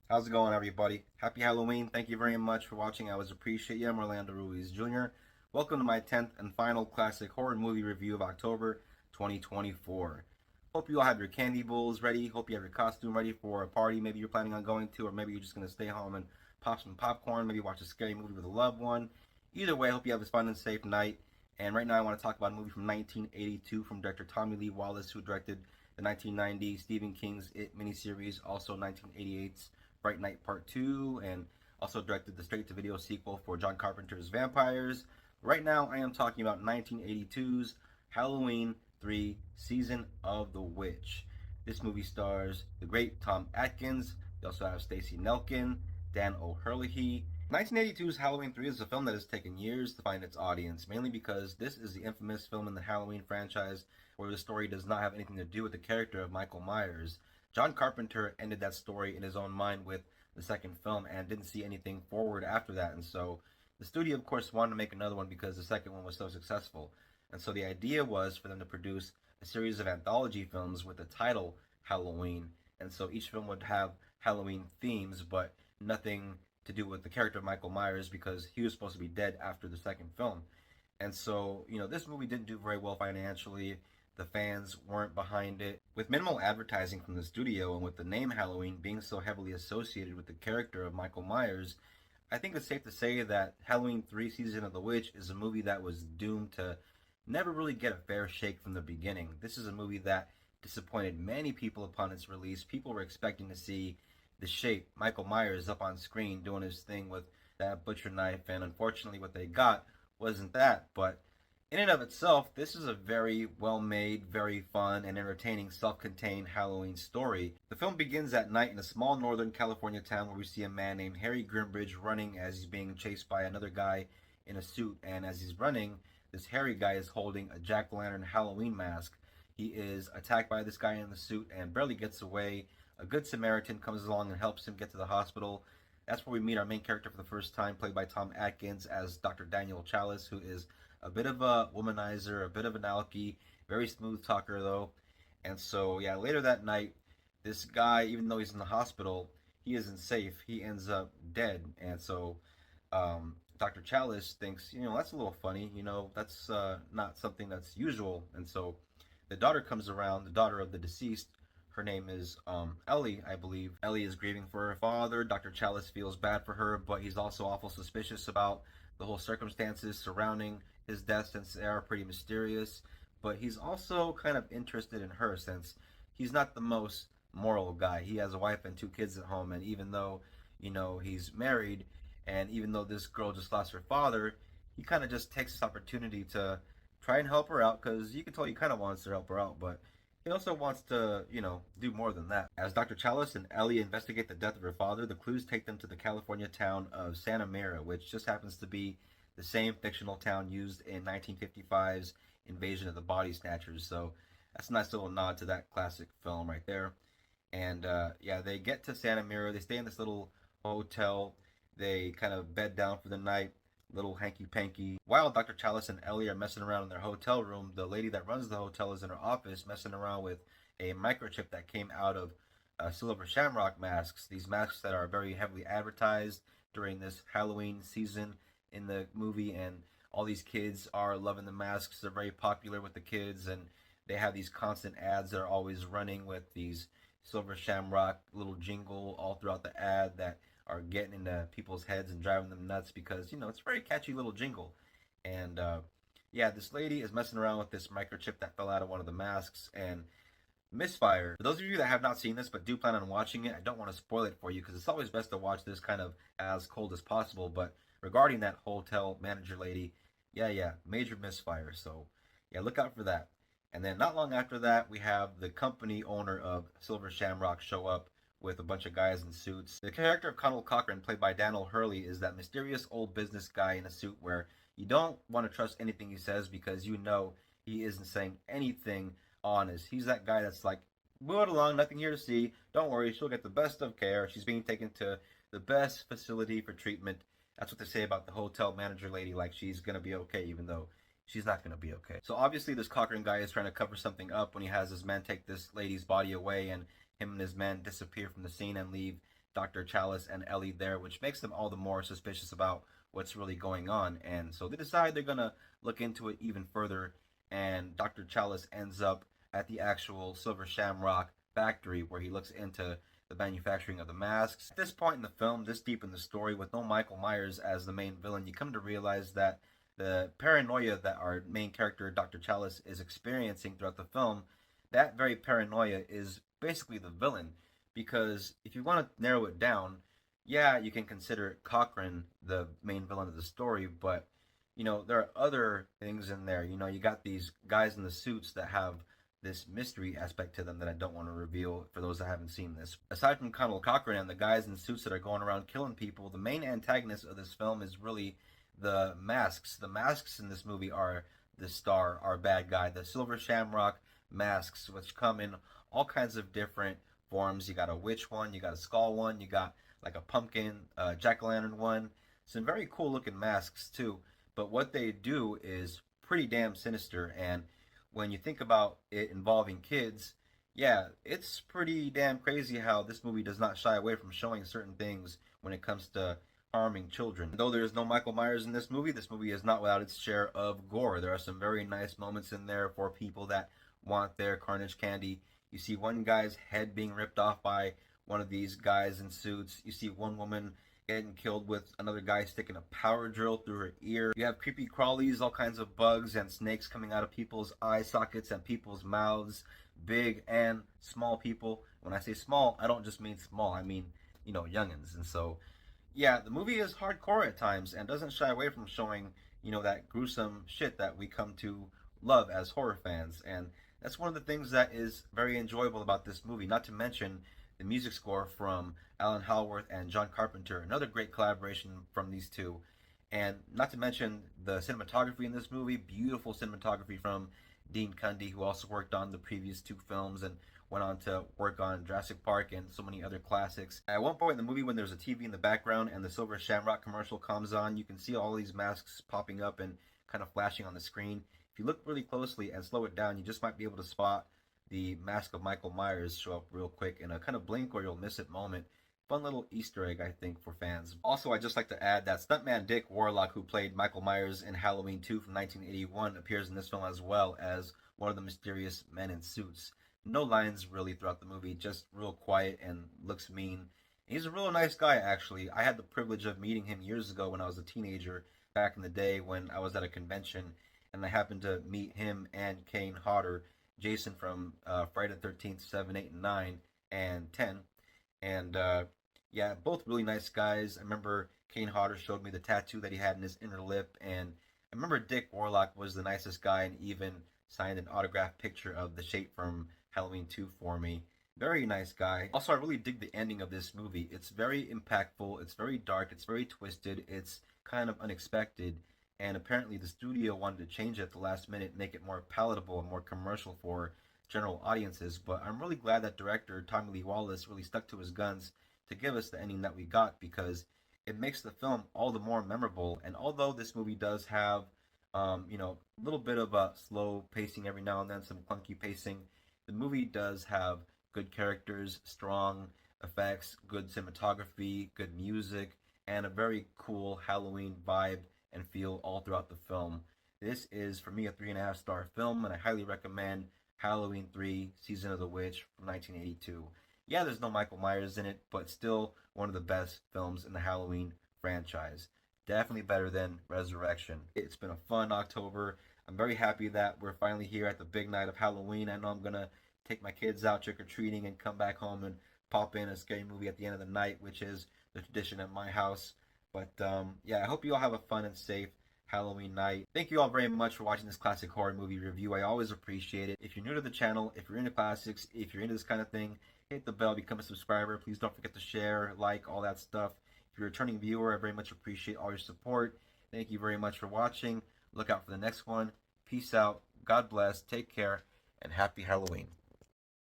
How's it going, everybody? Happy Halloween. Thank you very much for watching. I always appreciate you. I'm Orlando Ruiz Jr. Welcome to my 10th and final classic horror movie review of October 2024. Hope you all have your candy bowls ready. Hope you have your costume ready for a party maybe you're planning on going to, or maybe you're just going to stay home and pop some popcorn, maybe watch a scary movie with a loved one. Either way, I hope you have a fun and safe night. And right now I want to talk about a movie from 1982 from director Tommy Lee Wallace, who directed the 1990 Stephen King's It miniseries, also 1988's Fright Night Part 2, and also directed the straight-to-video sequel for John Carpenter's Vampires. Right now, I am talking about 1982's Halloween 3 Season of the Witch. This movie stars the great Tom Atkins. You also have Stacey Nelkin, Dan O'Herlihy. 1982's Halloween 3 is a film that has taken years to find its audience, mainly because this is the infamous film in the Halloween franchise where the story does not have anything to do with the character of Michael Myers. John Carpenter ended that story in his own mind with the second film and didn't see anything forward after that. And so the studio, of course, wanted to make another one because the second one was so successful. And so the idea was for them to produce a series of anthology films with the title Halloween. And so each film would have Halloween themes, but nothing to do with the character of Michael Myers because he was supposed to be dead after the second film. And so, this movie didn't do very well financially. The fans weren't behind it. With minimal advertising from the studio and with the name Halloween being so heavily associated with the character of Michael Myers, I think it's safe to say that Halloween 3 Season of the Witch is a movie that was doomed to never really get a fair shake from the beginning. This is a movie that disappointed many people upon its release. People were expecting to see the shape, Michael Myers, up on screen doing his thing with that butcher knife, and unfortunately what they got wasn't that. But in and of itself, this is a very well made, very fun, and entertaining self contained Halloween story. The film begins at night in a small northern California town where we see a man named Harry Grimbridge running as he's being chased by another guy in a suit. And as he's running, this Harry guy is holding a jack o' lantern Halloween mask. He is attacked by this guy in the suit and barely gets away. A good Samaritan comes along and helps him get to the hospital. That's where we meet our main character for the first time, played by Tom Atkins as Dr. Daniel Chalice, who is a bit of a womanizer, a bit of an alky, very smooth talker though. And so, yeah, later that night, this guy, even though he's in the hospital, he isn't safe. He ends up dead. And so, Dr. Chalice thinks, that's a little funny. That's not something that's usual. And so, the daughter comes around, the daughter of the deceased. Her name is Ellie, I believe. Ellie is grieving for her father. Dr. Chalice feels bad for her, but he's also awful suspicious about the whole circumstances surrounding his death since they are pretty mysterious. But he's also kind of interested in her since he's not the most moral guy. He has a wife and two kids at home, and even though, he's married, and even though this girl just lost her father, he kind of just takes this opportunity to try and help her out because you can tell he kind of wants to help her out, but he also wants to, do more than that. As Dr. Chalice and Ellie investigate the death of her father, the clues take them to the California town of Santa Mira, which just happens to be the same fictional town used in 1955's Invasion of the Body Snatchers. So that's a nice little nod to that classic film right there. And yeah, they get to Santa Mira. They stay in this little hotel. They kind of bed down for the night, little hanky panky. While Dr. Chalice and Ellie are messing around in their hotel room, the lady that runs the hotel is in her office messing around with a microchip that came out of silver shamrock masks. These masks that are very heavily advertised during this Halloween season in the movie, and all these kids are loving the masks. They're very popular with the kids, and they have these constant ads that are always running with these silver shamrock little jingle all throughout the ad that are getting into people's heads and driving them nuts because it's a very catchy little jingle. And yeah, this lady is messing around with this microchip that fell out of one of the masks and misfire. For those of you that have not seen this but do plan on watching it, I don't want to spoil it for you because it's always best to watch this kind of as cold as possible. But regarding that hotel manager lady, yeah, major misfire. So yeah, look out for that. And then not long after that, we have the company owner of Silver Shamrock show up with a bunch of guys in suits. The character of Connell Cochran, played by Daniel Hurley, is that mysterious old business guy in a suit where you don't want to trust anything he says because he isn't saying anything honest. He's that guy that's like, move it along, nothing here to see. Don't worry, she'll get the best of care. She's being taken to the best facility for treatment. That's what they say about the hotel manager lady, like she's going to be okay, even though she's not going to be okay. So obviously this Cochran guy is trying to cover something up when he has his men take this lady's body away, and him and his men disappear from the scene and leave Dr. Chalice and Ellie there, which makes them all the more suspicious about what's really going on. And so they decide they're going to look into it even further, and Dr. Chalice ends up at the actual Silver Shamrock factory where he looks into the manufacturing of the masks. At this point in the film, this deep in the story, with no Michael Myers as the main villain, you come to realize that the paranoia that our main character, Dr. Chalice, is experiencing throughout the film, that very paranoia is basically the villain. Because if you want to narrow it down, yeah, you can consider Cochran the main villain of the story, but there are other things in there. You got these guys in the suits that have this mystery aspect to them that I don't want to reveal for those that haven't seen this. Aside from Connell Cochran and the guys in suits that are going around killing people, the main antagonist of this film is really the masks. The masks in this movie are the star, our bad guy, the Silver Shamrock masks, which come in all kinds of different forms. You got a witch one, you got a skull one, you got like a pumpkin, jack-o'-lantern one. Some very cool looking masks too, but what they do is pretty damn sinister. And when you think about it involving kids, yeah, it's pretty damn crazy how this movie does not shy away from showing certain things when it comes to harming children. Though there is no Michael Myers in this movie is not without its share of gore. There are some very nice moments in there for people that want their carnage candy. You see one guy's head being ripped off by one of these guys in suits. You see one woman getting killed with another guy sticking a power drill through her ear. You have creepy crawlies, all kinds of bugs and snakes coming out of people's eye sockets and people's mouths, big and small people. When I say small, I don't just mean small, I mean, youngins. And so, yeah, the movie is hardcore at times and doesn't shy away from showing, that gruesome shit that we come to love as horror fans. And that's one of the things that is very enjoyable about this movie, not to mention the music score from Alan Howarth and John Carpenter, another great collaboration from these two. And not to mention the cinematography in this movie, beautiful cinematography from Dean Cundy, who also worked on the previous two films and went on to work on Jurassic Park and so many other classics. At one point in the movie, when there's a TV in the background and the Silver Shamrock commercial comes on, you can see all these masks popping up and kind of flashing on the screen. If you look really closely and slow it down, you just might be able to spot the mask of Michael Myers show up real quick in a kind of blink or you'll miss it moment. Fun little Easter egg, I think, for fans. Also, I'd just like to add that stuntman Dick Warlock, who played Michael Myers in Halloween 2 from 1981, appears in this film as well as one of the mysterious men in suits. No lines really throughout the movie, just real quiet and looks mean. He's a real nice guy, actually. I had the privilege of meeting him years ago when I was a teenager, back in the day when I was at a convention, and I happened to meet him and Kane Hodder, Jason from Friday the 13th, 7, 8, and 9, and 10. And yeah, both really nice guys. I remember Kane Hodder showed me the tattoo that he had in his inner lip, and I remember Dick Warlock was the nicest guy and even signed an autographed picture of the shape from Halloween 2 for me. Very nice guy. Also, I really dig the ending of this movie. It's very impactful, it's very dark, it's very twisted, it's kind of unexpected, and apparently the studio wanted to change it at the last minute, make it more palatable and more commercial for general audiences. But I'm really glad that director Tommy Lee Wallace really stuck to his guns to give us the ending that we got, because it makes the film all the more memorable. And although this movie does have a little bit of a slow pacing every now and then, some clunky pacing, the movie does have good characters, strong effects, good cinematography, good music, and a very cool Halloween vibe and feel all throughout the film. This is, for me, a 3.5-star film, and I highly recommend Halloween 3, Season of the Witch from 1982. Yeah, there's no Michael Myers in it, but still one of the best films in the Halloween franchise. Definitely better than Resurrection. It's been a fun October. I'm very happy that we're finally here at the big night of Halloween. I know I'm going to take my kids out trick-or-treating and come back home and pop in a scary movie at the end of the night, which is the tradition at my house. But yeah, I hope you all have a fun and safe Halloween night. Thank you all very much for watching this classic horror movie review. I always appreciate it. If you're new to the channel, if you're into classics, if you're into this kind of thing, hit the bell, become a subscriber. Please don't forget to share, like, all that stuff. If you're a returning viewer, I very much appreciate all your support. Thank you very much for watching. Look out for the next one. Peace out. God bless. Take care. And happy Halloween.